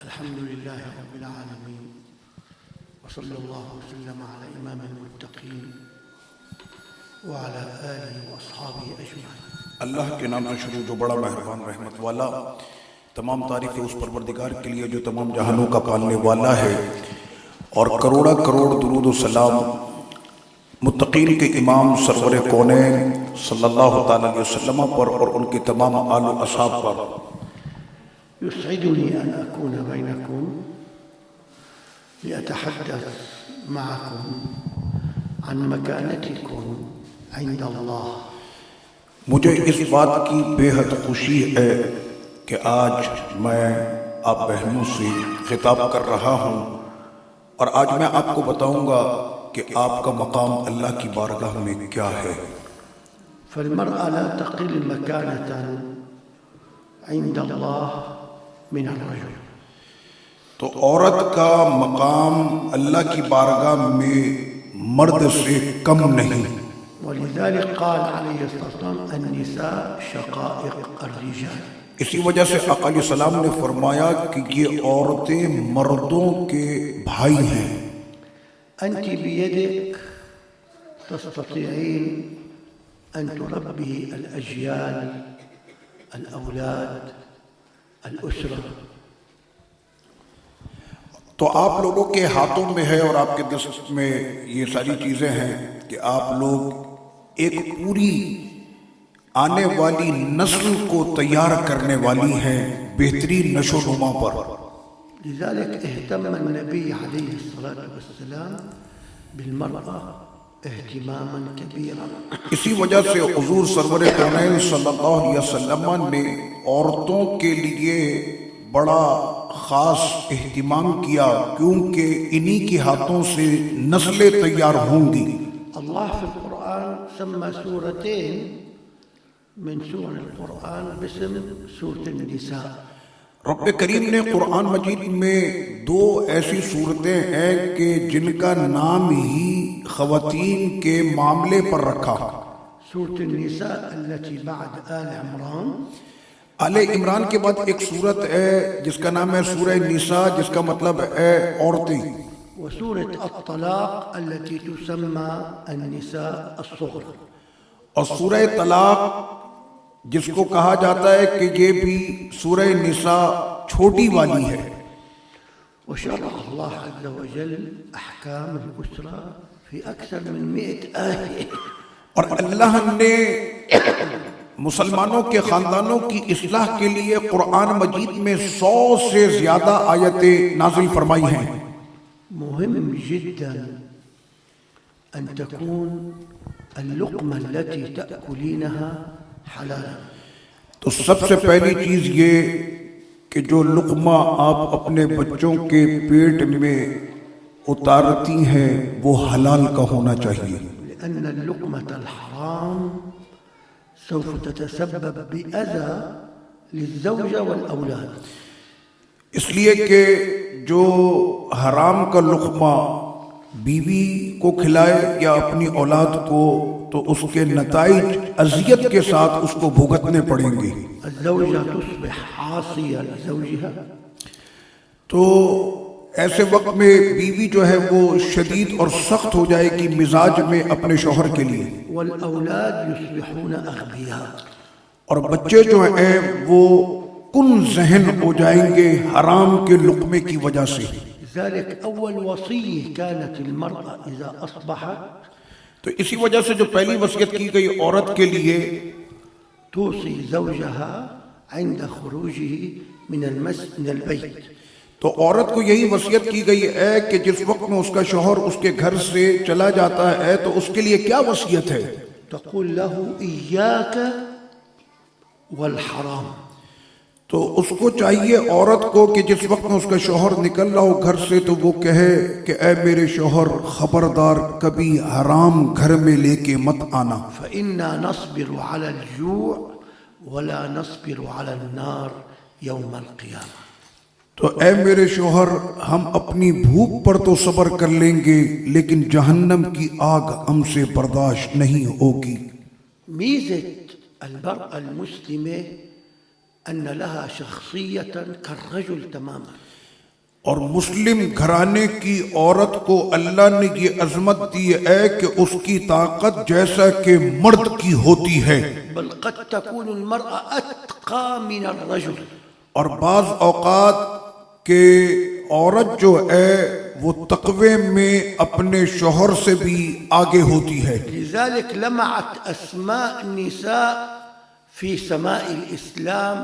الحمد لله رب العالمين وصلى الله وسلم على إمام المتقين وعلى آله وأصحابه أجمعين. اللہ کے نام سے شروع جو بڑا مہربان رحمت والا. تمام تعریفیں اس پروردگار کے لیے جو تمام جہانوں کا پالنے والا ہے، اور کروڑا کروڑ درود و سلام متقین کے امام سرور کونین صلی اللہ تعالی علیہ وسلم پر اور ان کے تمام آل و اصحاب پر. يسعدني أن أكون بينكم لأتحدث معكم عن مكانتكم عند الله. مجھے اس بات کی بے حد خوشی ہے کہ آج میں آپ بہنوں سے خطاب کر رہا ہوں، اور آج میں آپ کو بتاؤں گا کہ آپ کا مقام اللہ کی بارگاہ میں کیا ہے. فالمرأة لا تقل مكانة عند الله من الرجل. تو عورت کا مقام اللہ کی بارگاہ میں مرد سے کم نہیں. ولذلك قال عليه الصلاة والسلام النساء شقائق الرجال. اسی وجہ سے آقا علیہ السلام نے فرمایا کہ یہ عورتیں مردوں کے بھائی ہیں. أنت بيدك تستطيعين أن تربي الأجيال، الأولاد، الأسرة. تو آپ لوگوں کے ہاتھوں میں ہے اور آپ کے دست میں یہ ساری چیزیں ہیں کہ آپ لوگ ایک پوری آنے والی نسل کو تیار کرنے والی ہیں بہترین نشو و نما پر. لذلك اهتم النبي عليه الصلاة والسلام بالمرأة اهتماما كبيرا. اسی وجہ سے حضور سرور کونین صلی اللہ علیہ وسلم نے عورتوں کے لیے بڑا خاص اہتمام کیا، کیونکہ انہی کے ہاتھوں سے نسلیں تیار ہوں گی. الله في القرآن سمى سورتين من سور القرآن باسم سورة النساء. رب کریم نے قرآن مجید میں دو ایسی صورتیں ہیں کہ جن کا نام ہی خواتین کے معاملے پر رکھا. سورة النساء التي بعد آل عمران. آل عمران کے بعد ایک صورت ہے جس کا نام ہے سورہ نساء، جس کا مطلب ہے عورتیں. وسورة الطلاق التي تسمى النساء الصغرى. اور سورہ طلاق جس کو کہا جاتا ہے کہ یہ بھی سورہ نساء چھوٹی والی ہے. وشرع الله عز وجل أحكام الأسرة في أكثر من 100 آية. اور اللہ نے مسلمانوں کے خاندانوں کی اصلاح کے لیے قرآن مجید میں 100 سے زیادہ آیتیں نازل فرمائی ہیں. مهم جدا أن تكون اللقمة التي تأكلينها حلالا. تو سب سے پہلی چیز یہ کہ جو لقمہ آپ اپنے بچوں کے پیٹ میں اتارتی ہیں وہ حلال کا ہونا چاہیے. لأن اللقمة الحرام سوف تتسبب بأذى للزوجة والأولاد. اس لیے کہ جو حرام کا لقمہ بیوی کو کھلائے یا اپنی اولاد کو، تو اس کے نتائج اذیت کے ساتھ اس کو بھگتنے پڑیں گے. الزوجة تصبح عاصية لزوجها. تو ایسے وقت میں بیوی جو ہے وہ شدید اور سخت ہو جائے گی مزاج میں اپنے شوہر کے لیے، والأولاد يصبحون أغبياء. اور بچے جو ہیں وہ کن ذہن ہو جائیں گے حرام کے لقمے کی وجہ سے. لذلك أول وصية كانت المرأة إذا أصبحت تو اسی وجہ سے جو پہلی وصیت کی گئی عورت کے لیے، توصي زوجها عند خروجه من البيت. تو عورت کو یہی وصیت کی گئی ہے کہ جس وقت میں اس کا شوہر اس کے گھر سے چلا جاتا ہے تو اس کے لیے کیا وصیت ہے؟ تقول له إياك والحرام. تو اس کو چاہیے عورت کو کہ جس وقت میں اس کا شوہر نکل رہا ہو گھر سے تو وہ کہے کہ اے میرے شوہر، خبردار کبھی حرام گھر میں لے کے مت آنا. فإنا نصبر على الجوع ولا نصبر على النار يوم القيامة. تو اے میرے شوہر، ہم اپنی بھوک پر تو صبر کر لیں گے لیکن جہنم کی آگ ہم سے برداشت نہیں ہوگی. ميزة المرأة المسلمة أن لها شخصية كالرجل تماما. اور مسلم گھرانے کی عورت کو اللہ نے یہ عظمت دی ہے کہ اس کی طاقت جیسا کہ مرد کی ہوتی ہے، بل قد تكون المرأة أتقى من الرجل. اور بعض اوقات کہ عورت جو ہے وہ تقوی میں اپنے شوہر سے بھی آگے ہوتی ہے. لذلك لمعت أسماء النساء في سماء الإسلام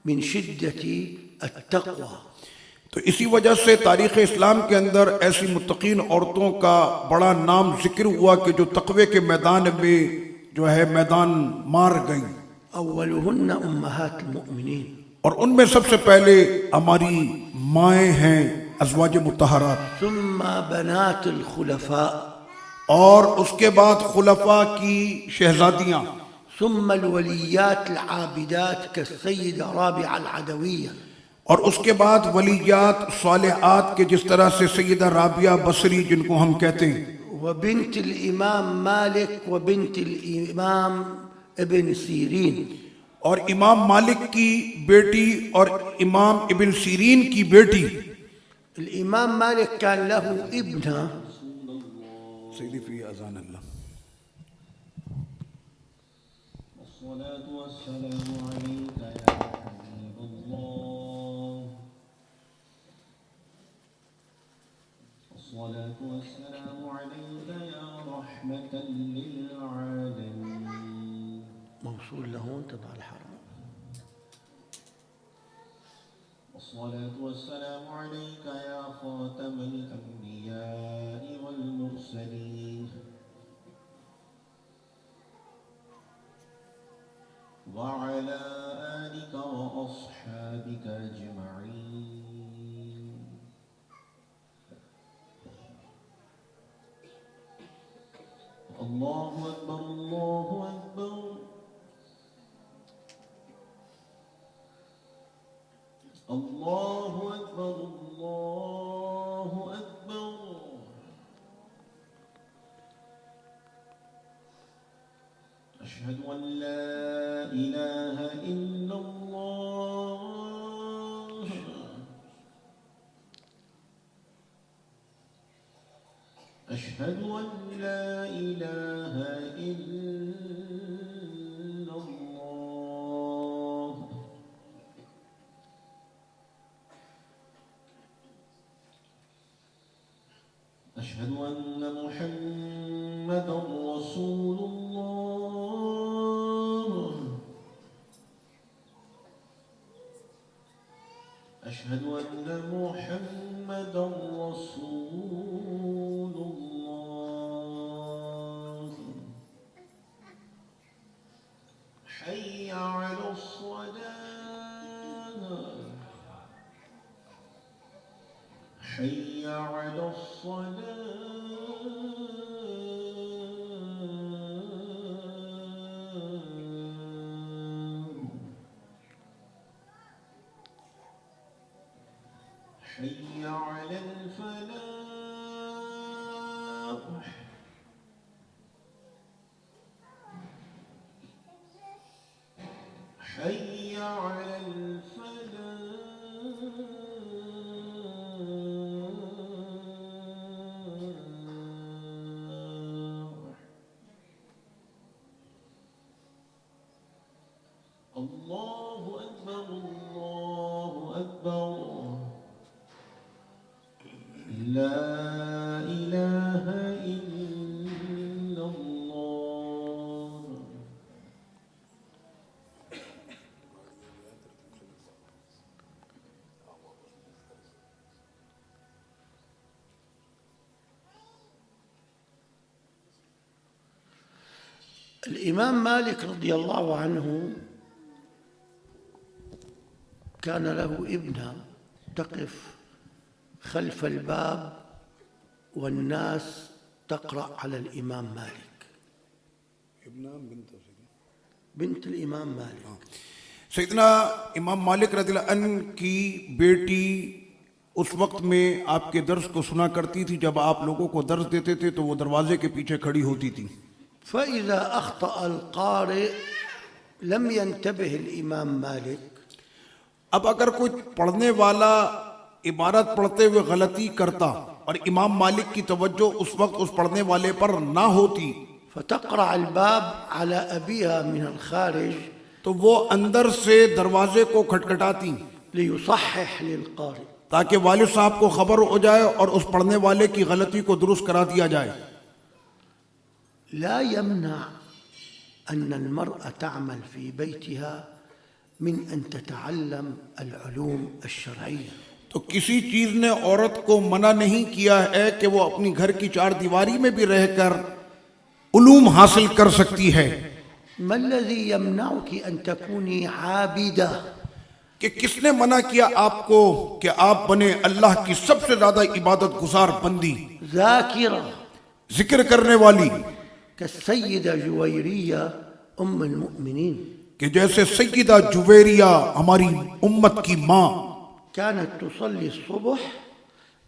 من شدة التقوى. تو اسی وجہ سے تاریخ اسلام کے اندر ایسی متقین عورتوں کا بڑا نام ذکر ہوا کہ جو تقوی کے میدان میں جو ہے میدان مار گئیں. أولهن أمهات المؤمنين. اور ان میں سب سے پہلے ہماری مائیں ہیں ازواج مطہرات، ثم بنات الخلفاء. اور اس کے بعد خلفاء کی شہزادیاں، ثم الوليات العابدات كالسيدة رابعة العدوية. اور اس کے بعد ولیات صالحات کے جس طرح سے سیدہ رابعہ بصری جن کو ہم کہتے ہیں، وبنت الإمام مالك وبنت الإمام ابن سيرين. اور امام مالک کی بیٹی اور امام ابن سیرین کی بیٹی. الإمام مالك كان له ابنة سیدی فی اذان اللہ. الصلاة والسلام عليك يا حبيب الله. الصلاة والسلام عليك يا رحمة للعالمين. موصول له تضع الحرام. الصلاة والسلام عليك يا خاتم الأنبياء والمرسلين وعلى آلك وأصحابك أجمعين. الله أكبر الله أكبر. الله أكبر الله أكبر. أشهد أن لا إله إلا الله. أشهد أن لا إله إلا الله. أشهد أن محمدا رسول الله. أشهد أن محمدا رسول الله. حي على الصلاة. حي على الصلاة. حي على الفلاح. حي على الفلاح. الله أكبر الله أكبر. لا إله إلا الله. الإمام مالك رضي الله عنه كان له ابنة تقف خلف الباب والناس تقرأ على الإمام مالك. بنت الإمام مالك. سیدنا امام مالک رضی اللہ عنہ کی بیٹی اس وقت میں آپ کے درس کو سنا کرتی تھی. جب آپ لوگوں کو درس دیتے تھے تو وہ دروازے کے پیچھے کھڑی ہوتی تھی. فإذا أخطأ القارئ لم ينتبه الإمام مالك. اب اگر کوئی پڑھنے والا عبارت پڑھتے ہوئے غلطی کرتا اور امام مالک کی توجہ اس وقت اس پڑھنے والے پر نہ ہوتی فتقرع الباب على أبيها من الخارج تو وہ اندر سے دروازے کو کھٹکھٹاتی ليصحح للقارئ تاکہ والد صاحب کو خبر ہو جائے اور اس پڑھنے والے کی غلطی کو درست کرا دیا جائے. لا يمنع أن المرأة تعمل في بيتها من أن تتعلم العلوم الشرعية. تو کسی چیز نے عورت کو منع نہیں کیا ہے کہ وہ اپنی گھر کی چار دیواری میں بھی رہ کر علوم حاصل کر سکتی ہے. ما الذي يمنعك أن تكوني عابدة؟ کہ کس نے منع کیا آپ کو کہ آپ بنے اللہ کی سب سے زیادہ عبادت گزار بندی، ذاكرة ذکر کرنے والی، كالسيدة جويرية أم المؤمنين کہ جیسے سیدہ جویریہ ہماری امت کی ماں كانت تصلي الصبح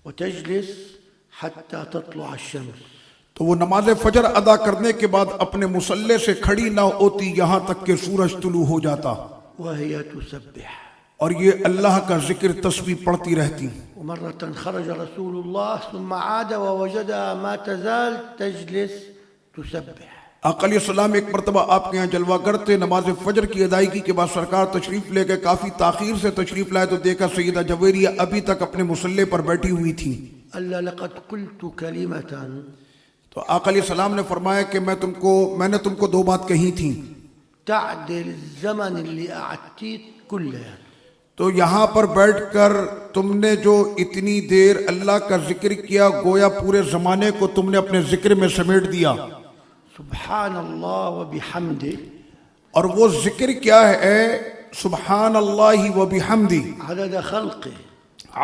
وتجلس حتى تطلع الشمس. تو وہ نماز فجر ادا کرنے کے بعد اپنے مصلے سے کھڑی نہ ہوتی یہاں تک کہ سورج طلوع ہو جاتا وهي تسبح. اور یہ اللہ کا ذکر تسبیح پڑھتی رہتی. ومرة خرج رسول الله ثم عاد ووجدها ما تزال تجلس تسبح. آقا علیہ السلام ایک مرتبہ آپ کے یہاں جلوہ گر تھے، نماز فجر کی ادائیگی کے بعد سرکار تشریف لے گئے، کافی تاخیر سے تشریف لائے تو دیکھا سیدہ جویریہ ابھی تک اپنے مصلے پر بیٹھی ہوئی تھی. ألا لقد قلت كلمة تو آقا علیہ السلام نے فرمایا کہ میں نے تم کو دو بات کہی تھیں تعدل الزمن اللي قعدتيه كله. تو یہاں پر بیٹھ کر تم نے جو اتنی دیر اللہ کا ذکر کیا گویا پورے زمانے کو تم نے اپنے ذکر میں سمیٹ دیا. سبحان اللہ وبحمدہ. اور وہ ذکر کیا ہے؟ سبحان اللہ وبحمدہ عدد خلقه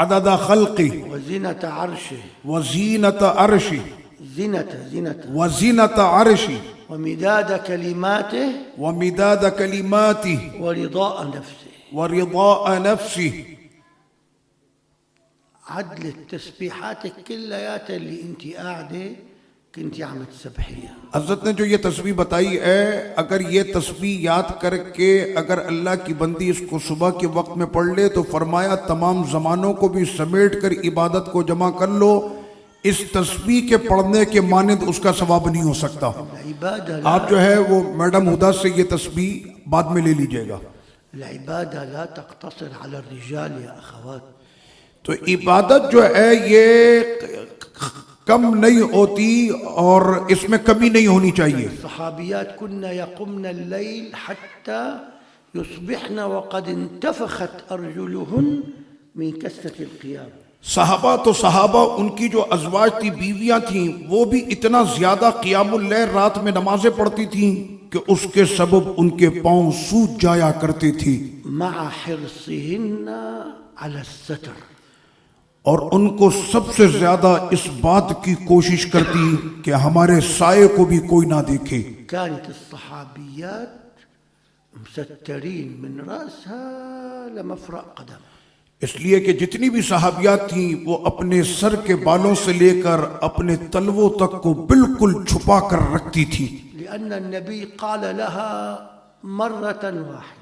عدد خلقہ وزنة عرشه وزینت عرشہ زنة وزینت عرشہ ومداد كلماته ومداد کلماتہ ورضاء نفسه. ورضاء نفسہ. عدل التسبيحات كلياتها اللي انت قاعده كنت عم تسبحيها. حضرت نے جو یہ تسبیح بتائی ہے، اگر یہ تسبیح یاد کر کے اگر اللہ کی بندی اس کو صبح کے وقت میں پڑھ لے تو فرمایا تمام زمانوں کو بھی سمیٹ کر عبادت کو جمع کر لو، اس تسبیح کے پڑھنے کے مانند اس کا ثواب نہیں ہو سکتا. العبادة آپ جو ہے وہ میڈم ہدا سے یہ تسبیح بعد میں لے لیجئے گا. العبادة لا تقتصر على الرجال يا أخوات. تو عبادت جو ہے یہ کم نہیں ہوتی اور اس میں کمی نہیں ہونی چاہیے. الصحابيات كنا يقمن الليل حتى يصبحن وقد انتفخت أرجلهن من كثرة القيام. صحابہ تو صحابہ ان کی جو ازواج تھی، بیویاں تھیں، وہ بھی اتنا زیادہ قیام اللیل رات میں نمازیں پڑھتی تھیں کہ اس کے سبب ان کے پاؤں سوج جایا کرتے تھے. مع حرصهن على الستر. اور ان کو سب سے زیادہ اس بات کی کوشش کرتی کہ ہمارے سائے کو بھی کوئی نہ دیکھے. كانت الصحابيات مسترين من رأسها لمفرق قدم. اس لیے کہ جتنی بھی صحابیات تھیں وہ اپنے سر کے بالوں سے لے کر اپنے تلووں تک کو بالکل چھپا کر رکھتی تھی. لأن النبي قال لها مرة واحدة.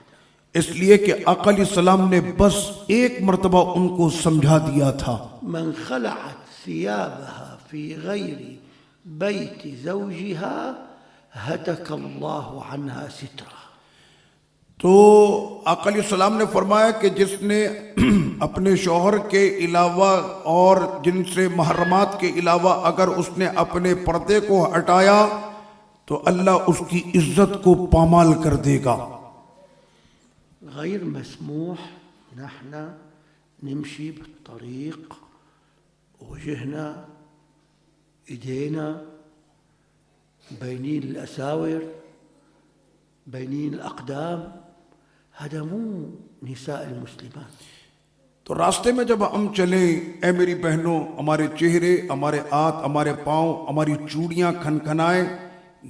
اس لیے کہ آقا علیہ السلام نے بس ایک مرتبہ ان کو سمجھا دیا تھا. من خلعت ثيابها في غير بيت زوجها هتك الله عنها سترها. تو آقا علیہ السلام نے فرمایا کہ جس نے اپنے شوہر کے علاوہ اور جن سے محرمات کے علاوہ اگر اس نے اپنے پردے کو ہٹایا تو اللہ اس کی عزت کو پامال کر دے گا. غير مسموح نحن نمشي بالطريق وجهنا ايدينا بينين الأساور بينين الأقدام. هذا مو نساء المسلمات. تو راستے میں جب ہم چلیں اے میری بہنوں، ہمارے چہرے، ہمارے ہاتھ، ہمارے پاؤں، ہماری چوڑیاں کھنکھنائیں،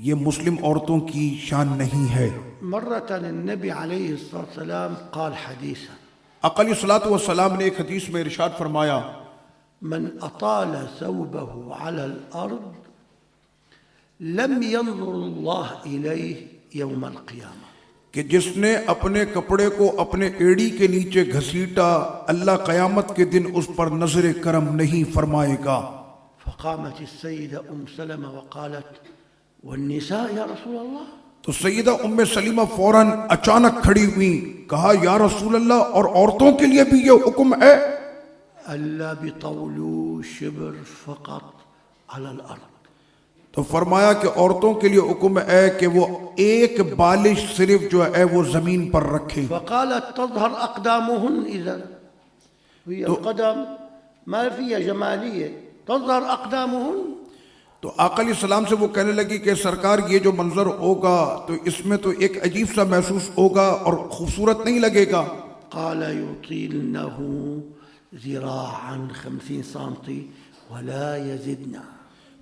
یہ مسلم عورتوں کی شان نہیں ہے. مرة النبي عليه الصلاة والسلام قال حديثا. آقا علیہ الصلوۃ والسلام نے ایک حدیث میں ارشاد فرمایا من أطال ثوبه على الأرض لم ينظر الله إليه يوم القيامة. کہ جس نے اپنے کپڑے کو اپنے ایڑی کے نیچے گھسیٹا اللہ قیامت کے دن اس پر نظر کرم نہیں فرمائے گا۔ فقامت السيدة سلمة وقالت والنساء یا رسول اللہ؟ تو سیدہ سلیمہ فوراً اچانک کھڑی ہوئی، کہا یا رسول اللہ اور عورتوں کے لیے بھی یہ حکم ہے؟ ألا بطولوا شبر فقط على الأرض، تو فرمایا کہ عورتوں کے لیے حکم ہے کہ وہ ایک بالش صرف جو ہے وہ زمین پر رکھیں۔ فقالت تظهر أقدامهن إذن، هي القدم ما فيها جمالية، تظهر أقدامهن۔ تو آقا علیہ السلام سے وہ کہنے لگی کہ سرکار یہ جو منظر ہوگا تو اس میں تو ایک عجیب سا محسوس ہوگا اور خوبصورت نہیں لگے گا۔ قال يطيلنه ذراعا 50 سنتي ولا يزدنا،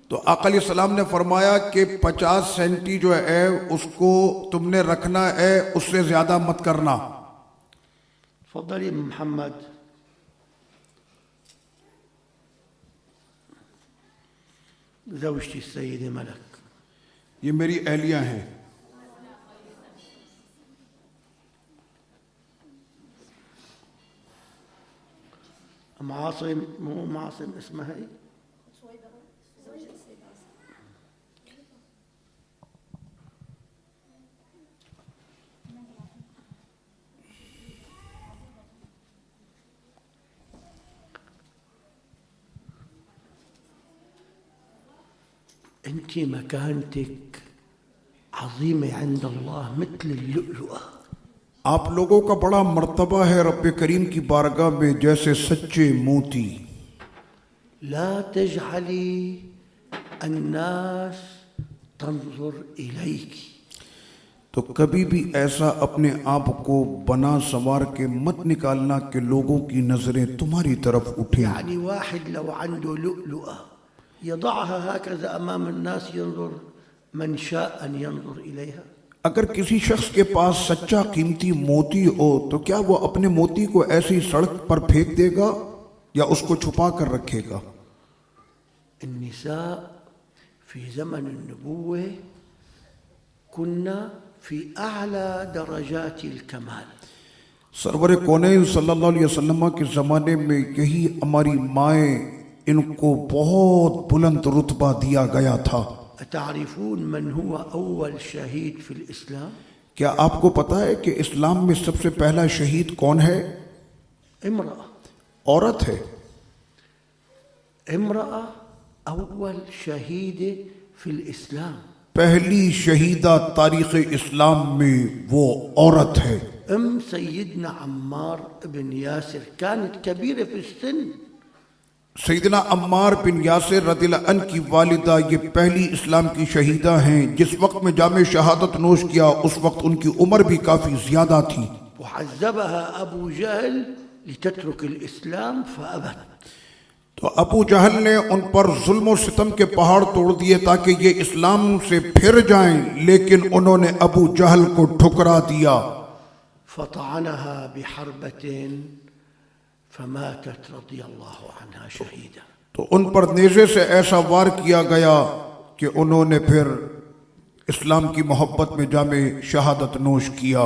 تو آقا علیہ السلام نے فرمایا کہ 50 سینٹی جو ہے اس کو تم نے رکھنا ہے، اس سے زیادہ مت کرنا۔ تفضلي محمد۔ زوجتي السيدة ملك، یہ میری اہلیہ ہیں۔ ام عاصم، مو ام عاصم اسمها ايه؟ انت مكانتك عظيمة عند الله مثل اللؤلؤة، آپ لوگوں کا بڑا مرتبہ ہے رب کریم کی بارگاہ میں جیسے سچے موتی۔ لا تجعلي الناس تنظر إليك، تو کبھی بھی ایسا اپنے آپ کو بنا سنوار کے مت نکالنا کہ لوگوں کی نظریں تمہاری طرف اٹھیں۔ يعني واحد لو عنده لؤلؤة يضعها هكذا أمام الناس ينظر من شاء أن ينظر إليها۔ اگر کسی شخص کے پاس سچا قیمتی موتی ہو تو کیا وہ اپنے موتی کو ایسی سڑک پر پھینک دے گا یا اس کو چھپا کر رکھے گا؟ النساء في زمن النبوة كنا في أعلى درجات الكمال، سرور کونین صلی اللہ علیہ وسلم کے زمانے میں یہی ہماری مائیں، ان کو بہت بلند رتبہ دیا گیا تھا۔ أتعرفون من هو أول شهيد في الإسلام؟ کیا آپ کو پتا ہے کہ اسلام میں سب سے پہلا شہید کون ہے؟ امرأة، عورت ہے۔ امرأة أول شهيدة في الإسلام، پہلی شہیدہ تاریخ اسلام میں وہ عورت ہے۔ سيدنا عمار بن ياسر كانت كبيرة في السن، سیدنا عمار بن یاسر رضی اللہ عنہ کی والدہ یہ پہلی اسلام کی شہیدہ ہیں۔ جس وقت میں جام شہادت نوش کیا اس وقت ان کی عمر بھی کافی زیادہ تھی۔ وحزبها أبو جهل لتترك الإسلام فأبت، تو ابو جہل نے ان پر ظلم و ستم کے پہاڑ توڑ دیے تاکہ یہ اسلام سے پھر جائیں، لیکن انہوں نے ابو جہل کو ٹھکرا دیا۔ فطعنها بحربة فماتت رضي الله عنها شهيدة، تو ان پر نیزے سے ایسا وار کیا گیا کہ انہوں نے پھر اسلام کی محبت میں جام شہادت نوش کیا۔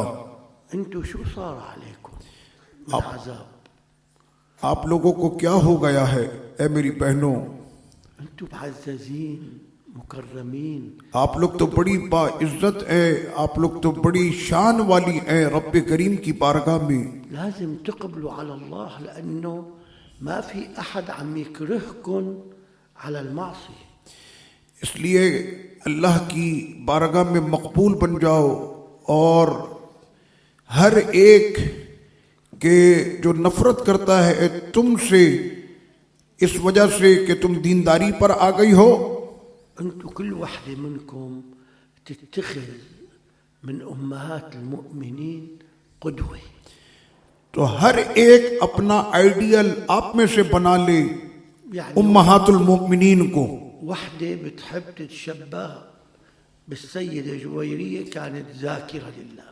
انتو شو صار عليكم من عذاب؟ آپ لوگوں کو کیا ہو گیا ہے اے میری بہنوں؟ انتو معززين مكرمين، آپ لوگ تو بڑی باعزت ہیں، آپ لوگ تو بڑی شان والی ہیں رب کریم کی بارگاہ میں۔ لازم تقبلوا على الله لأنه ما في أحد عم يكرهكم على المعصية۔ اس لیے اللہ کی بارگاہ میں مقبول بن جاؤ، اور ہر ایک کہ جو نفرت کرتا ہے تم سے اس وجہ سے کہ تم دینداری پر آ گئی ہو، انتو كل واحدة منكم تتخذ من أمهات المؤمنين قدوة، تو ہر ایک اپنا آئیڈیل آپ میں سے بنا لے امہات المؤمنین کو۔ واحدة بتحب تتشبه بالسيدة جويرية كانت ذاكرة لله،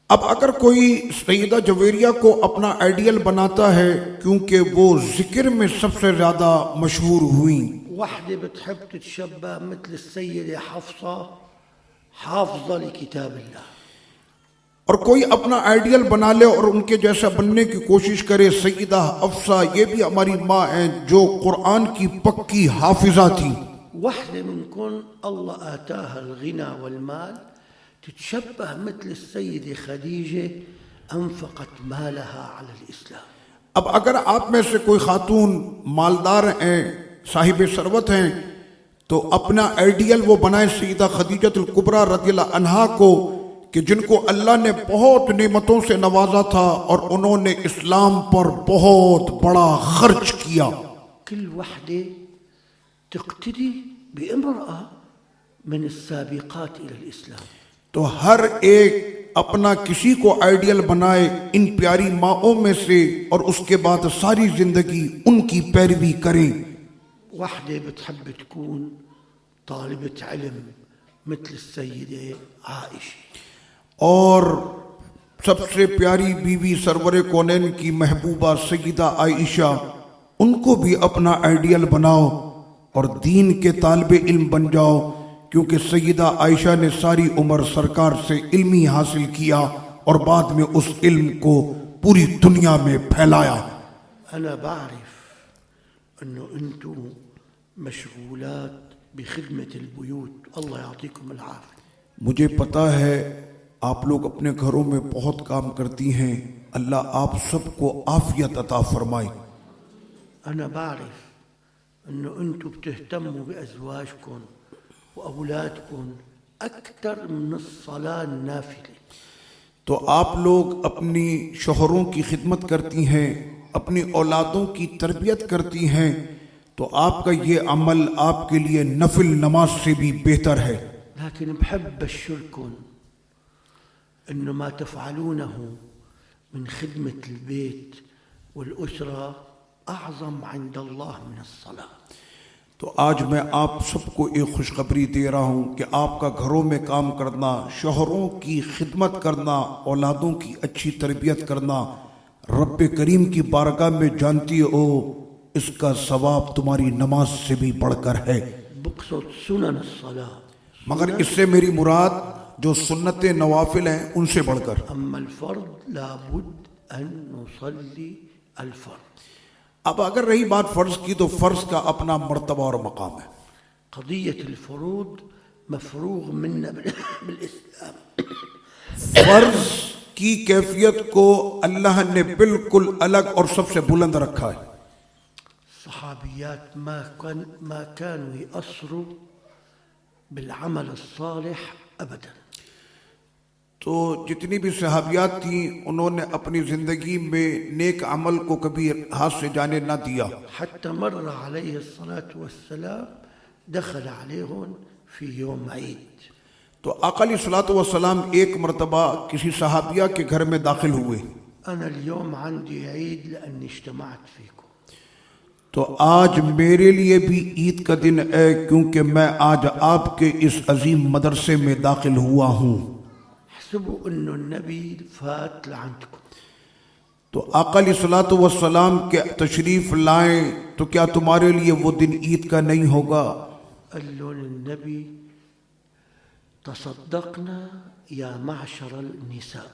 اب اگر کوئی سیدہ جویریہ کو اپنا آئیڈیل بناتا ہے کیونکہ وہ ذکر میں سب سے زیادہ مشہور ہوئیں، واحدة بتحب تتشبه مثل السيدة حفصة حافظة لكتاب الله، اور کوئی اپنا آئیڈیل بنا لے اور ان کے جیسا بننے کی کوشش کرے. سیدہ حفصہ یہ بھی ہماری ماں ہیں جو قرآن کی پکی حافظہ تھی. واحدة منكم الله آتاها الغنى والمال تتشبه مثل السيدة خديجة أنفقت مالها على الإسلام. اب اگر آپ میں سے کوئی خاتون مالدار ہیں، صاحب ثروت ہیں، تو اپنا آئیڈیل وہ بنائیں سیدہ خدیجۃ الکبریٰ رضی اللہ عنہا کو، کہ جن کو اللہ نے بہت نعمتوں سے نوازا تھا اور انہوں نے اسلام پر بہت بڑا خرچ کیا. كل وحدة تقتدي بامرأة من السابقات إلى الإسلام. تو ہر ایک اپنا کسی کو آئیڈیل بنائے ان پیاری ماؤں میں سے، اور اس کے بعد ساری زندگی ان کی پیروی کریں. وحدة بتحب تكون طالبة علم مثل السيدة عائشة. اور سب سے پیاری بیوی سرور کونین کی محبوبہ سیدہ عائشہ، ان کو بھی اپنا آئیڈیل بناؤ اور دین کے طالب علم بن جاؤ، کیونکہ سیدہ عائشہ نے ساری عمر سرکار سے علمی حاصل کیا اور بعد میں اس علم کو پوری دنیا میں پھیلایا. أنا بعرف أنه أنتم مشغولات بخدمة البيوت، الله يعطيكم العافية. مجھے پتا ہے آپ لوگ اپنے گھروں میں بہت کام کرتی ہیں، اللہ آپ سب کو عافیت عطا فرمائے. أنا بعرف أنه أنتم بتهتموا بأزواجكم وأولادكم أكثر من الصلاة النافلة. تو آپ لوگ اپنی شوہروں کی خدمت کرتی ہیں، اپنی اولادوں کی تربیت کرتی ہیں، تو آپ کا یہ عمل آپ کے لیے نفل نماز سے بھی بہتر ہے. لكن بحب أبشركم أنه ما تفعلونه من خدمة البيت والأسرة أعظم عند الله من الصلاة. تو آج میں آپ سب کو ایک خوشخبری دے رہا ہوں کہ آپ کا گھروں میں کام کرنا، شوہروں کی خدمت کرنا، اولادوں کی اچھی تربیت کرنا، رب کریم کی بارگاہ میں جانتی ہو اس کا ثواب تمہاری نماز سے بھی بڑھ کر ہے. بقصد سنن الصلاة، مگر اس سے میری مراد جو سنت نوافل ہیں ان سے بڑھ کر. أما الفرض لابد أن نصلي الفرض. اب اگر رہی بات فرض کی تو فرض کا اپنا مرتبہ اور مقام ہے. قضية الفروض مفروغ منا بالإسلام. فرض کی کیفیت کو اللہ نے بالکل الگ اور سب سے بلند رکھا ہے. صحابيات ما كانوا يأثروا بالعمل الصالح أبدا. تو جتنی بھی صحابیات تھیں انہوں نے اپنی زندگی میں نیک عمل کو کبھی ہاتھ سے جانے نہ دیا. حتى مر عليه الصلاة والسلام دخل عليهم في يوم عيد. تو آقا علیہ الصلوۃ والسلام ایک مرتبہ کسی صحابیہ کے گھر میں داخل ہوئے. أنا اليوم عندي عيد لأني اجتمعت فيكم. تو آج میرے لیے بھی عید کا دن ہے کیونکہ میں آج آپ کے اس عظیم مدرسے میں داخل ہوا ہوں. احسبوا أنه النبي فات لعندكم. تو آقا علیہ الصلوۃ والسلام کے تشریف لائیں تو کیا تمہارے لیے وہ دن عید کا نہیں ہوگا؟ قال لهم النبي تصدقنا يا معشر النساء.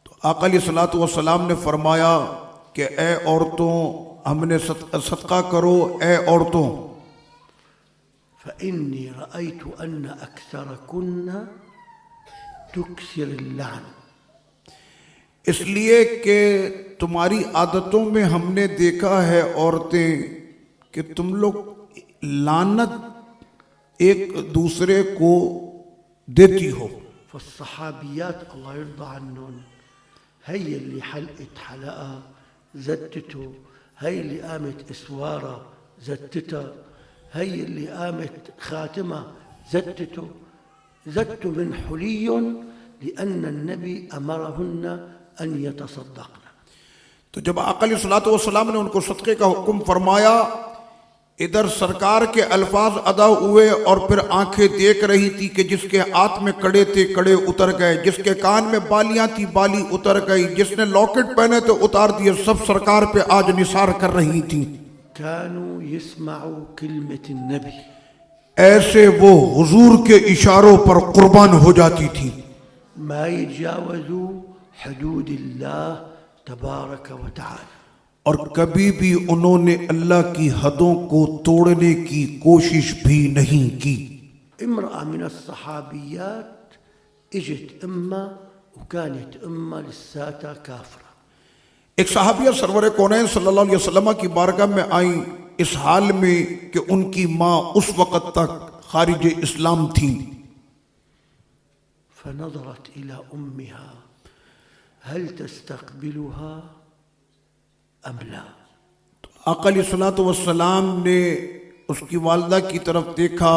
تو آقا علیہ الصلوۃ والسلام نے فرمایا کہ اے عورتوں ہم نے صدقہ کرو اے عورتوں. فإني رأيت أن أكثركن تكثر اللعن. اس لیے کہ تمہاری عادتوں میں ہم نے دیکھا ہے عورتیں کہ تم لوگ لعنت ایک دوسرے کو دیتی ہو. فالصحابيات الله يرضى عنهم هي اللي حلقت حلقة زتته، هي اللي قامت اسوارة زتتها، هي اللي قامت خاتمة زتته. زت من حلي لأن النبي أمرهن أن يتصدقن. تو جب آقا علیہ الصلوۃ والسلام نے ان کو صدقے کا حکم فرمایا، ادھر سرکار کے الفاظ ادا ہوئے اور پھر آنکھیں دیکھ رہی تھی کہ جس کے ہاتھ میں کڑے تھے کڑے اتر گئے، جس کے کان میں بالیاں تھی بالی اتر گئی، جس نے لاکٹ پہنے تھے اتار دیے، سب سرکار پہ آج نثار کر رہی تھی. كانوا يسمعوا كلمة النبي. ایسے وہ حضور کے اشاروں پر قربان ہو جاتی تھی. ما يتجاوزوا حدود الله تبارك وتعالى. اور کبھی بھی انہوں نے اللہ کی حدوں کو توڑنے کی کوشش بھی نہیں کی. امرأة من الصحابيات اجت وكانت لساتها كافرة. ایک صحابیہ سرور کونین صلی اللہ علیہ وسلم کی بارگاہ میں آئیں اس حال میں کہ ان کی ماں اس وقت تک خارج اسلام تھیں. فنظرت إلى أمها هل تستقبلها أم لا. آقا علیہ الصلوۃ والسلام نے اس کی والدہ کی طرف دیکھا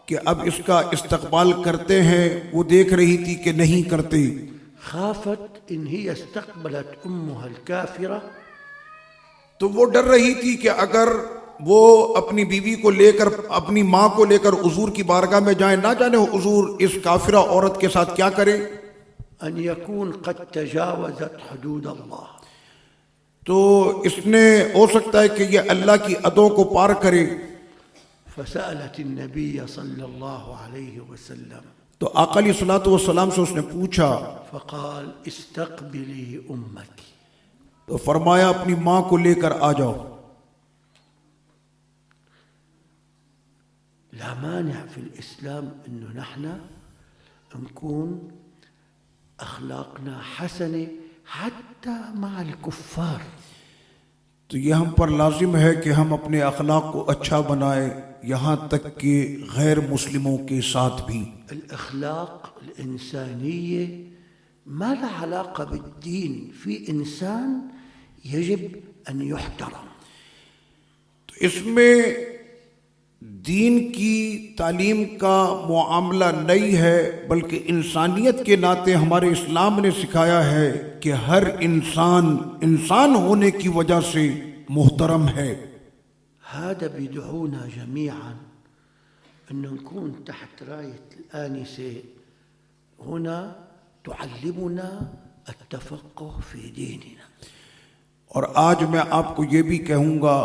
کہ اب اس کا استقبال کرتے ہیں. وہ دیکھ رہی تھی کہ نہیں کرتے. خافت إن هي استقبلت أمها الكافرة تو وہ ڈر رہی تھی کہ اگر وہ اپنی بیوی کو لے کر اپنی ماں کو لے کر حضور کی بارگاہ میں جائیں نہ جانے حضور اس کافرہ عورت کے ساتھ کیا کریں. أن يكون قد تجاوزت حدود الله. تو اس نے ہو سکتا ہے کہ یہ اللہ کی حدوں کو پار کرے. فسألت النبي صلى الله عليه وسلم. تو آقا علیہ الصلوۃ والسلام سے اس نے پوچھا. فقال استقبلی امك. تو فرمایا اپنی ماں کو لے کر آ جاؤ. لا مانع في الإسلام إنه نحن نكون أخلاقنا حسنة حتى مع الكفار. تو یہ ہم پر لازم ہے کہ ہم اپنے اخلاق کو اچھا بنائیں یہاں تک کہ غیر مسلموں کے ساتھ بھی. الأخلاق الإنسانية ما لها علاقة بالدين. في إنسان يجب أن يحترم. تو اس میں دین کی تعلیم کا معاملہ نہیں ہے بلکہ انسانیت کے ناطے ہمارے اسلام نے سکھایا ہے کہ ہر انسان انسان ہونے کی وجہ سے محترم ہے. هذا بيدعونا جميعا أن نكون تحت راية الآنسة هنا تعلمنا التفقه في ديننا. اور آج میں آپ کو یہ بھی کہوں گا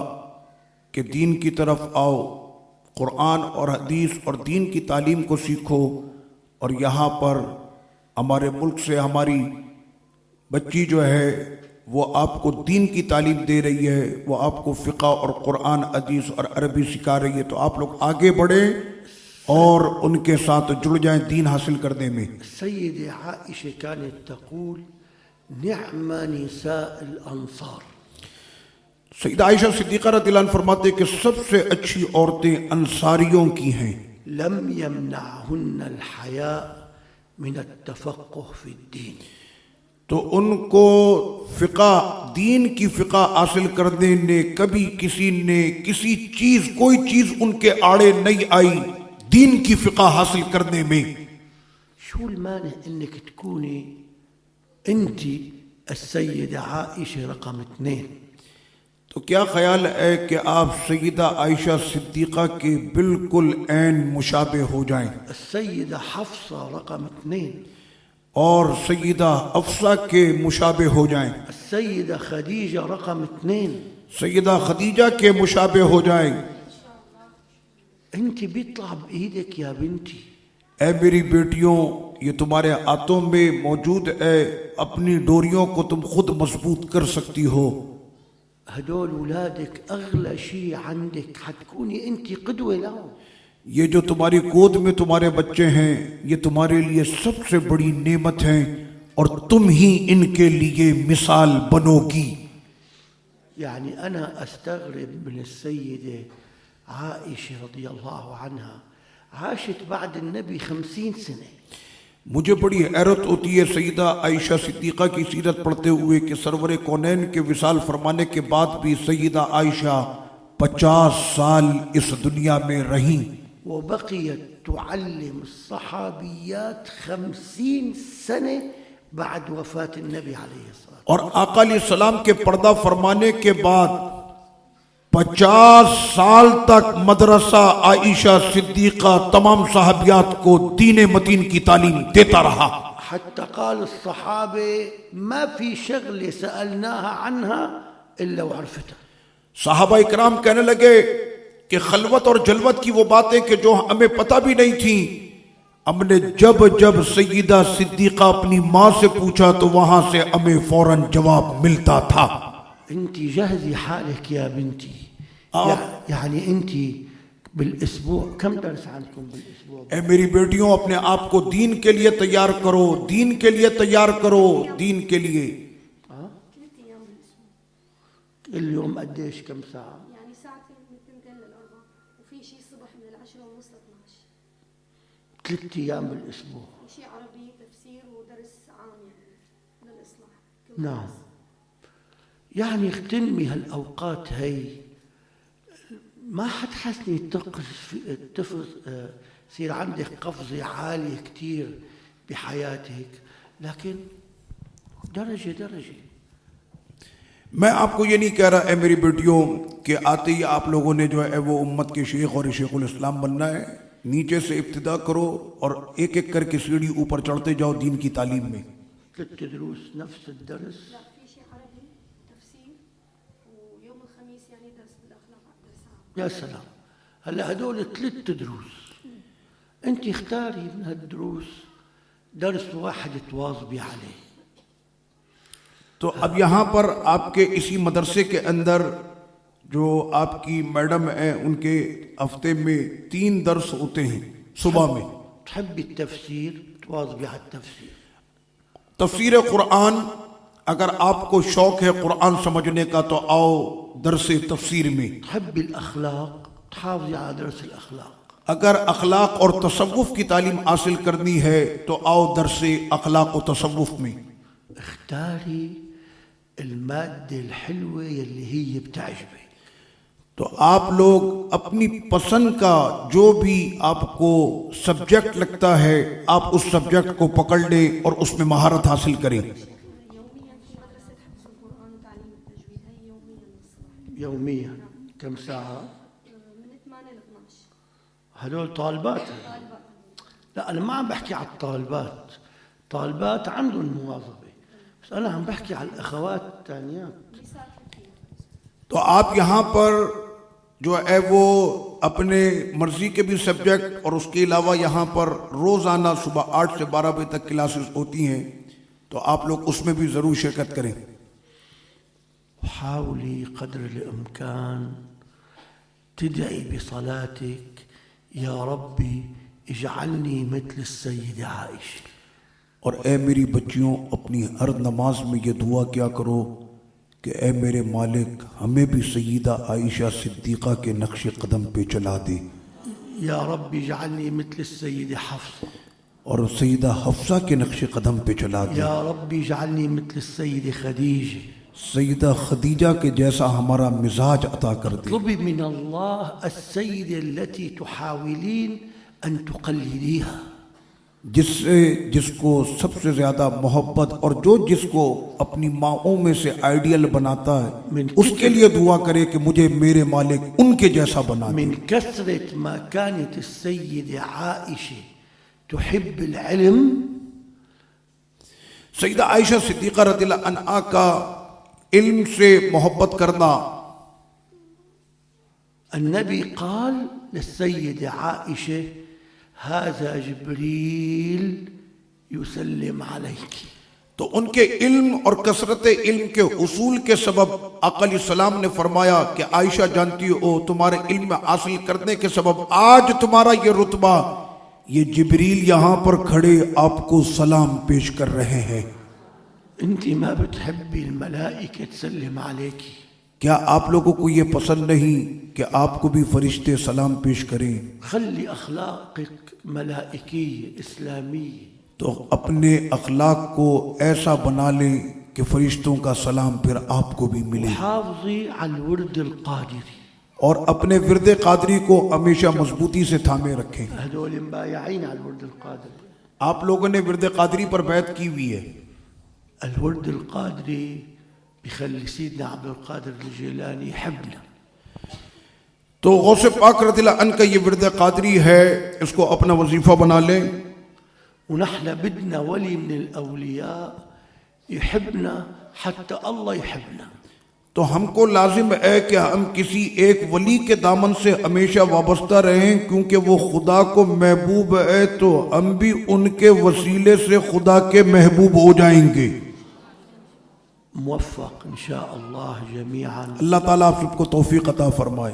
کہ دین کی طرف آؤ, قرآن اور حدیث اور دین کی تعلیم کو سیکھو. اور یہاں پر ہمارے ملک سے ہماری بچی جو ہے وہ آپ کو دین کی تعلیم دے رہی ہے, وہ آپ کو فقہ اور قرآن حدیث اور عربی سکھا رہی ہے. تو آپ لوگ آگے بڑھیں اور ان کے ساتھ جڑ جائیں دین حاصل کرنے میں. السيدة عائشة كانت تقول نعم نساء الأنصار. سیدہ عائشہ صدیقہ رضی اللہ عنہ فرماتے کہ سب سے اچھی عورتیں انصاریوں کی ہیں. لم يمنعهن الحياء من التفقه في الدين. تو ان کو فقہ دین کی فقہ حاصل کرنے نے کبھی کسی نے کسی چیز کوئی چیز ان کے آڑے نہیں آئی دین کی فقہ حاصل کرنے میں. شو المانع انك تكوني انت السيدة عائشة رقم 2؟ تو کیا خیال ہے کہ آپ سیدہ عائشہ صدیقہ کے بالکل عین مشابہ ہو جائیں. السيدة حفصة رقم 2. اور سیدہ حفصہ کے مشابہ ہو جائیں. السيدة خديجة رقم 2. سیدہ خدیجہ کے مشابہ ہو جائیں. انت بيطلع بايدك يا بنتي. اے میری بیٹیوں یہ تمہارے ہاتھوں میں موجود ہے, اپنی ڈوریوں کو تم خود مضبوط کر سکتی ہو. هدول اولادك اغلى شيء عندك, حتكوني انت قدوة لهم. یہ جو تمہاری گود میں تمہارے بچے ہیں یہ تمہارے لیے سب سے بڑی نعمت ہیں اور تم ہی ان کے لیے مثال بنو گی. يعني أنا أستغرب من السيدة عائشة رضي الله عنها عاشت بعد النبي 50 سنة. مجھے بڑی حیرت ہوتی ہے سیدہ عائشہ صدیقہ کی سیرت پڑھتے ہوئے کہ سرور کونین کے وصال فرمانے کے بعد بھی سیدہ عائشہ 50 سال اس دنیا میں رہیں. وبقيت تعلم الصحابيات 50 سنة بعد وفاة النبي عليه الصلاة والسلام. اور آقا علیہ السلام کے پردہ فرمانے کے بعد 50 سال تک مدرسہ عائشہ صدیقہ تمام صحابیات کو دین متین کی تعلیم دیتا رہا. حتى قال الصحابة ما في شغلة سألناها عنها إلا وعرفتها. صحابہ اکرام کہنے لگے کہ خلوت اور جلوت کی وہ باتیں کہ جو ہمیں پتہ بھی نہیں تھیں اب نے جب سیدہ صدیقہ اپنی ماں سے پوچھا تو وہاں سے ہمیں فوراً جواب ملتا تھا. انت جهزي حالك يا بنتي. يعني انت بالاسبوع كم درس عندكم بالاسبوع؟ اے میری بیٹیوں اپنے آپ کو دین کے لیے تیار کرو، دین کے لیے تیار کرو، دین کے لیے. اليوم قديش كم ساعة؟ يعني ساعتين من 2 ل4 وفي شيء الصبح من 10 ونص ل 12. 3 أيام بالاسبوع. شيء عربي تفسير ودرس عام يعني للإصلاح. نعم. يعني اغتنمي هالأوقات هي، ما حتحسني يصير عندك قفزة عالية كتير بحياتك، لكن درجة درجة. میں آپ کو یہ نہیں کہہ رہا اے میری بیٹیوں کہ آتے ہی آپ لوگوں نے جو ہے وہ امت کے شیخ اور شیخ الاسلام بننا ہے. نیچے سے ابتدا کرو اور ایک ایک کر کے سیڑھی اوپر چڑھتے جاؤ دین کی تعلیم میں. 3 دروس نفس الدرس. لا في شيء عربي تفسير ويوم الخميس يعني درس بالأخلاق درس عام. يا سلام. هلا هدول 3 دروس، انت اختاري من هالدروس درس واحد تواظبي عليه. تو اب یہاں پر آپ کے اسی مدرسے کے اندر جو آپ کی میڈم ہیں ان کے ہفتے میں 3 درس ہوتے ہیں صبح میں. تحبي التفسير تواظبي على التفسير. تفسیر قرآن، اگر آپ کو شوق ہے قرآن سمجھنے کا تو آؤ درس تفسیر میں. تحبي الأخلاق تحافظي على درس الأخلاق. اگر اخلاق اور تصوف کی تعلیم حاصل کرنی ہے تو آؤ درس اخلاق و تصوف میں. اختاري المادة الحلوة يلي هي بتعجبك. تو آپ لوگ اپنی پسند کا جو بھی آپ کو سبجیکٹ لگتا ہے آپ اس سبجیکٹ کو پکڑ لیں اور اس میں مہارت حاصل کریں. يوميا في مدرسة حفظ القرآن وتعليم التجويد هي يوميا الصبح. يوميا كم ساعة؟ من 8 ل 12. هدول طالبات. لا أنا ما عم بحكي على الطالبات، طالبات عندهم مواظبة، بس أنا عم بحكي على الأخوات الثانيات. تو آپ یہاں پر جو ہے وہ اپنے مرضی کے بھی سبجیکٹ اور اس کے علاوہ یہاں پر روزانہ صبح 8 سے 12 بجے تک کلاسز ہوتی ہیں تو آپ لوگ اس میں بھی ضرور شرکت کریں. حاولي قدر الإمكان تدعي بصلاتك يا ربي اجعلني مثل السيدة عائشة. اور اے میری بچیوں اپنی ہر نماز میں یہ دعا کیا کرو کہ اے میرے مالک ہمیں بھی سیدہ عائشہ صدیقہ کے نقش قدم پہ چلا دے. يا ربي اجعلني مثل السيدة حفصة. اور سیدہ حفصہ کے نقش قدم پہ چلا دے. يا ربي اجعلني مثل السيدة خديجة. سیدہ خدیجہ کے جیسا ہمارا مزاج عطا کر دے. اطلبي من الله السيدة التي تحاولين أن تقلديها. جس کو سب سے زیادہ محبت اور جو جس کو اپنی ماؤں میں سے آئیڈیل بناتا ہے اس کے لیے دعا کرے کہ مجھے میرے مالک ان کے جیسا بنا دے. من كثرة ما كانت السيدة عائشة تحب العلم. سیدہ عائشہ صدیقہ رضی اللہ عنہا کا علم سے محبت کرنا. النبي قال للسيدة عائشة هذا جبريل يسلم عليك. تو ان کے علم اور کثرت علم کے اصول کے سبب آقا علیہ السلام نے فرمایا کہ عائشہ جانتی ہو تمہارے علم حاصل کرنے کے سبب آج تمہارا یہ رتبہ، یہ جبریل یہاں پر کھڑے آپ کو سلام پیش کر رہے ہیں. انت ما بتحبي الملائكة تسلم عليك؟ کیا آپ لوگوں کو یہ پسند نہیں کہ آپ کو بھی فرشتے سلام پیش کریں؟ خلي أخلاقك ملائكية إسلامية. تو اپنے اخلاق کو ایسا بنا لیں کہ فرشتوں کا سلام پھر آپ کو بھی ملے. حافظي على الورد القادري. اور اپنے ورد قادری کو ہمیشہ مضبوطی سے تھامے رکھیں. هذول مبايعين على الورد القادري. آپ لوگوں نے ورد قادری پر بیعت کی ہوئی ہے. الورد القادري بيخلي سيدنا عبد القادر الجيلاني يحبنا. تو غوث پاک رضی اللہ عنہ کا یہ ورد قادری ہے، اس کو اپنا وظیفہ بنا لیں. ونحن بدنا ولي من الأولياء يحبنا حتى الله يحبنا. تو ہم کو لازم ہے کہ ہم کسی ایک ولی کے دامن سے ہمیشہ وابستہ رہیں، کیونکہ وہ خدا کو محبوب ہے تو ہم بھی ان کے وسیلے سے خدا کے محبوب ہو جائیں گے۔ موفق ان شاء اللہ جميعا، اللہ تعالیٰ آپ سب کو توفیق عطا فرمائے۔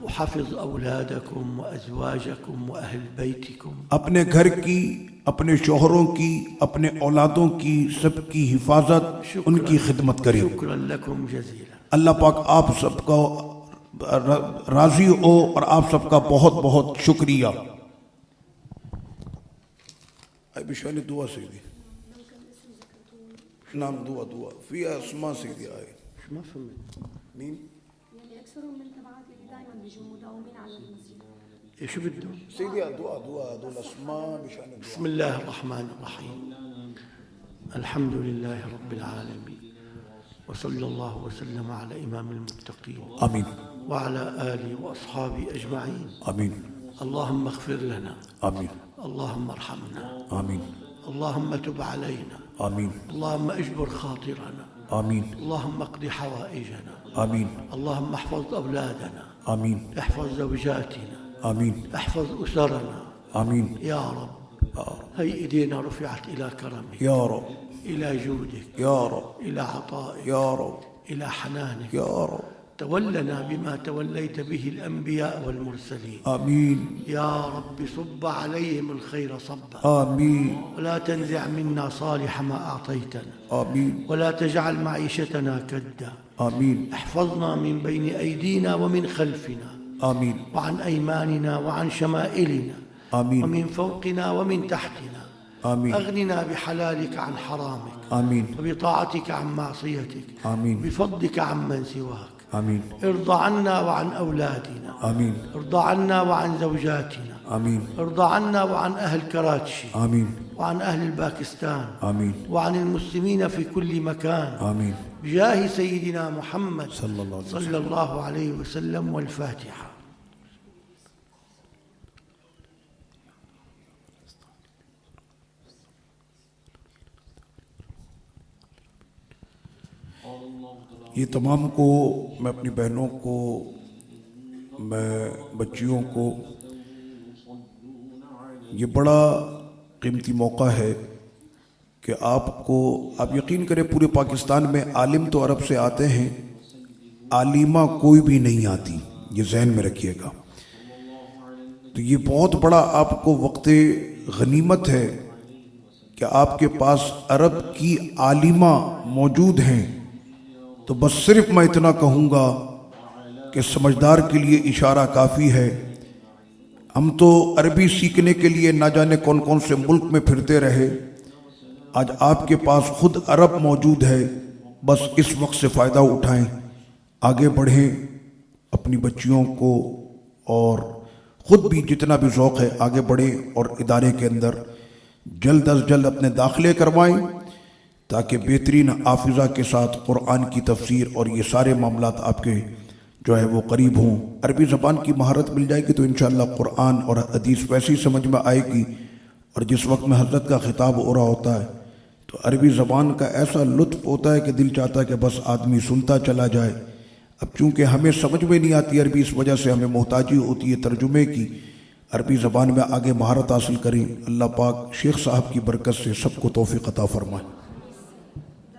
وحفظ اولادکم وازواجکم واہل بیتکم، اپنے گھر کی، اپنے شوہروں کی، اپنے اولادوں کی، سب کی حفاظت، ان کی خدمت کریں۔ شکرا لکم جزیلا۔ اللہ پاک آپ سب کو راضی ہو اور آپ سب کا بہت بہت شکریہ۔ اے بشانی دعا سیدی، نام دعا فی اسماء سیدی آئے ما فهمت مين؟ يعني اكثرهم من تبعات اللي دائما بيجوا مداومين على المسجد. ايش بده؟ سيدي دعاء دول اسماء بشان الدعاء. بسم الله الرحمن الرحيم، الحمد لله رب العالمين، وصلى الله وسلم على إمام المتقين آمين وعلى آله وأصحابه أجمعين. آمين اللهم اغفر لنا، آمين اللهم ارحمنا، آمين اللهم تب علينا، آمين اللهم اجبر خاطرنا، آمين اللهم اقض حوائجنا، آمين اللهم احفظ أولادنا، آمين احفظ زوجاتنا، آمين احفظ أسرنا آمين يا رب. هي ايدينا رفعت إلى كرمك، يا رب إلى جودك، يا رب إلى عطائك، يا رب إلى حنانك. يا رب تولنا بما توليت به الأنبياء والمرسلين. آمين يا رب صب عليهم الخير صبا، آمين ولا تنزع منا صالح ما أعطيتنا، آمين ولا تجعل معيشتنا كدا. آمين احفظنا من بين أيدينا ومن خلفنا، آمين وعن أيماننا وعن شمائلنا، آمين ومن فوقنا ومن تحتنا. آمين أغننا بحلالك عن حرامك، آمين وبطاعتك عن معصيتك، آمين بفضلك عمن سواك. آمين ارضى عنا وعن أولادنا، آمين ارضى عنا وعن زوجاتنا، آمين ارضى عنا وعن أهل كراتشي، آمين وعن أهل الباكستان، آمين وعن المسلمين في كل مكان، آمين بجاه سيدنا محمد صلى الله عليه وسلم. صلى الله عليه وسلم. والفاتحة. یہ تمام کو میں اپنی بہنوں کو، میں بچیوں کو، یہ بڑا قیمتی موقع ہے کہ آپ یقین کریں پورے پاکستان میں عالم تو عرب سے آتے ہیں، عالمہ کوئی بھی نہیں آتی، یہ ذہن میں رکھیے گا۔ تو یہ بہت بڑا آپ کو وقت غنیمت ہے کہ آپ کے پاس عرب کی عالمہ موجود ہیں۔ تو بس صرف میں اتنا کہوں گا کہ سمجھدار کے لیے اشارہ کافی ہے۔ ہم تو عربی سیکھنے کے لیے نہ جانے کون کون سے ملک میں پھرتے رہے، آج آپ کے پاس خود عرب موجود ہے، بس اس وقت سے فائدہ اٹھائیں، آگے بڑھیں، اپنی بچیوں کو اور خود بھی جتنا بھی ذوق ہے آگے بڑھیں، اور ادارے کے اندر جلد از جلد اپنے داخلے کروائیں تاکہ بہترین حافظہ کے ساتھ قرآن کی تفسیر اور یہ سارے معاملات آپ کے جو ہے وہ قریب ہوں۔ عربی زبان کی مہارت مل جائے گی تو انشاءاللہ قرآن اور حدیث ویسی سمجھ میں آئے گی، اور جس وقت میں حضرت کا خطاب ہو رہا ہوتا ہے تو عربی زبان کا ایسا لطف ہوتا ہے کہ دل چاہتا ہے کہ بس آدمی سنتا چلا جائے۔ اب چونکہ ہمیں سمجھ میں نہیں آتی عربی، اس وجہ سے ہمیں محتاجی ہوتی ہے ترجمے کی۔ عربی زبان میں آگے مہارت حاصل کریں، اللہ پاک شیخ صاحب کی برکت سے سب کو توفیق عطا فرمائے۔